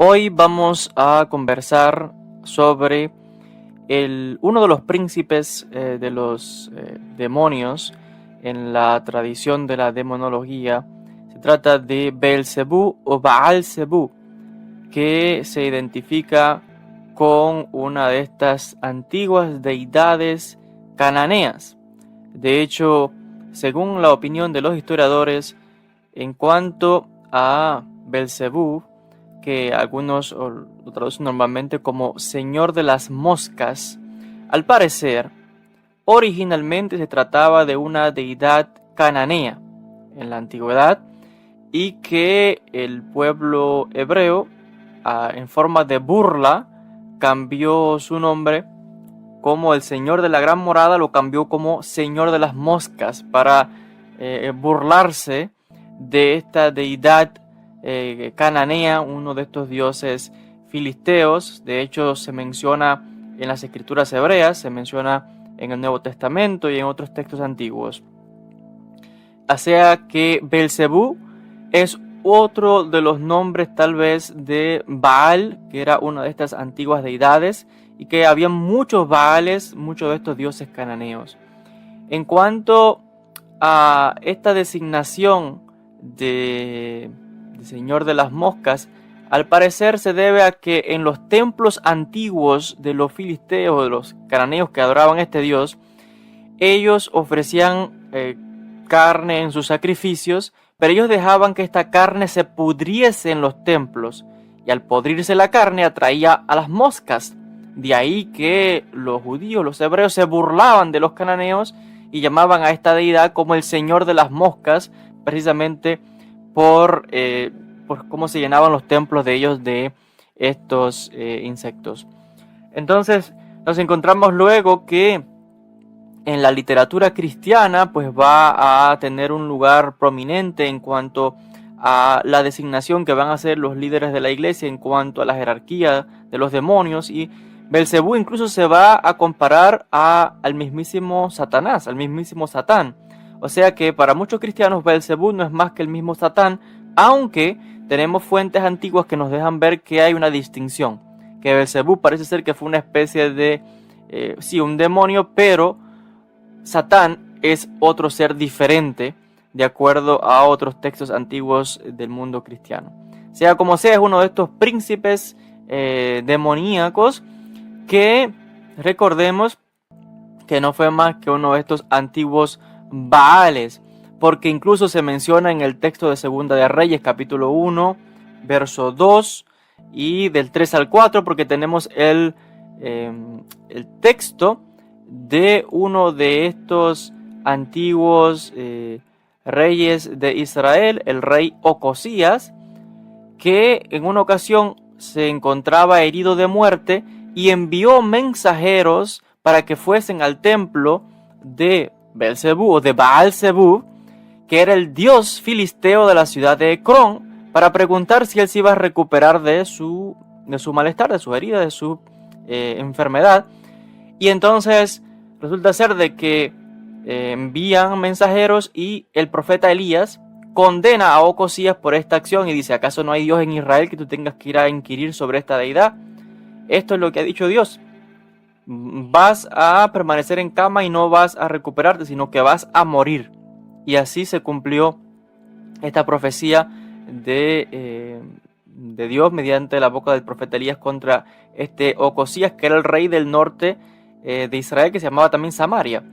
Hoy vamos a conversar sobre uno de los príncipes de los demonios en la tradición de la demonología. Se trata de Beelzebú o Baal-Zebú, que se identifica con una de estas antiguas deidades cananeas. De hecho, según la opinión de los historiadores, en cuanto a Beelzebú, que algunos lo traducen normalmente como Señor de las Moscas, al parecer, originalmente se trataba de una deidad cananea en la antigüedad y que el pueblo hebreo, en forma de burla, cambió su nombre como el Señor de la Gran Morada, lo cambió como Señor de las Moscas para burlarse de esta deidad cananea, uno de estos dioses filisteos. De hecho, se menciona en las escrituras hebreas, se menciona en el Nuevo Testamento y en otros textos antiguos. O sea que Beelzebú es otro de los nombres tal vez de Baal, que era una de estas antiguas deidades, y que había muchos Baales, muchos de estos dioses cananeos. En cuanto a esta designación de Señor de las Moscas, al parecer se debe a que en los templos antiguos de los filisteos, de los cananeos que adoraban a este dios, ellos ofrecían carne en sus sacrificios, pero ellos dejaban que esta carne se pudriese en los templos, y al podrirse la carne atraía a las moscas. De ahí que los judíos, los hebreos, se burlaban de los cananeos y llamaban a esta deidad como el Señor de las Moscas, precisamente por cómo se llenaban los templos de ellos de estos insectos. Entonces nos encontramos luego que en la literatura cristiana pues va a tener un lugar prominente en cuanto a la designación que van a hacer los líderes de la iglesia en cuanto a la jerarquía de los demonios, y Beelzebú incluso se va a comparar al mismísimo Satanás, al mismísimo Satán. O sea que para muchos cristianos Beelzebú no es más que el mismo Satán, aunque tenemos fuentes antiguas que nos dejan ver que hay una distinción, que Beelzebú parece ser que fue una especie de, un demonio, pero Satán es otro ser diferente de acuerdo a otros textos antiguos del mundo cristiano. Sea como sea, es uno de estos príncipes demoníacos que, recordemos, que no fue más que uno de estos antiguos Baales, porque incluso se menciona en el texto de Segunda de Reyes, capítulo 1, verso 2, y del 3 al 4, porque tenemos el texto de uno de estos antiguos reyes de Israel, el rey Ocosías, que en una ocasión se encontraba herido de muerte y envió mensajeros para que fuesen al templo de Beelzebú o de Baal-Zebú, que era el dios filisteo de la ciudad de Ecrón, para preguntar si él se iba a recuperar de su malestar, de su herida, de su enfermedad. Y entonces resulta ser de que envían mensajeros y el profeta Elías condena a Ocosías por esta acción y dice: ¿acaso no hay Dios en Israel que tú tengas que ir a inquirir sobre esta deidad? Esto es lo que ha dicho Dios: vas a permanecer en cama y no vas a recuperarte, sino que vas a morir. Y así se cumplió esta profecía de Dios mediante la boca del profeta Elías contra este Ocosías, que era el rey del norte de Israel, que se llamaba también Samaria.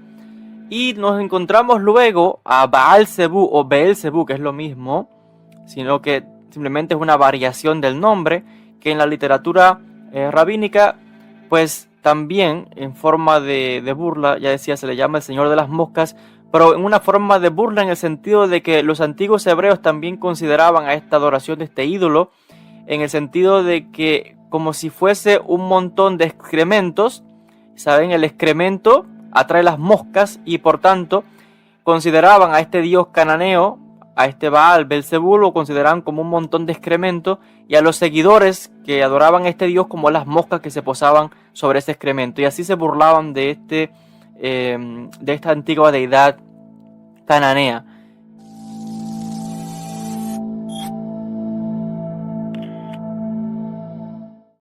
Y nos encontramos luego a Baal-Zebú o Beelzebú, que es lo mismo, sino que simplemente es una variación del nombre, que en la literatura rabínica pues también en forma de burla, ya decía, se le llama el Señor de las Moscas, pero en una forma de burla en el sentido de que los antiguos hebreos también consideraban a esta adoración de este ídolo, en el sentido de que como si fuese un montón de excrementos. ¿Saben? El excremento atrae las moscas y por tanto consideraban a este dios cananeo, a este Baal, Beelzebú, lo consideraban como un montón de excremento, y a los seguidores que adoraban a este dios como las moscas que se posaban sobre ese excremento, y así se burlaban de esta antigua deidad cananea.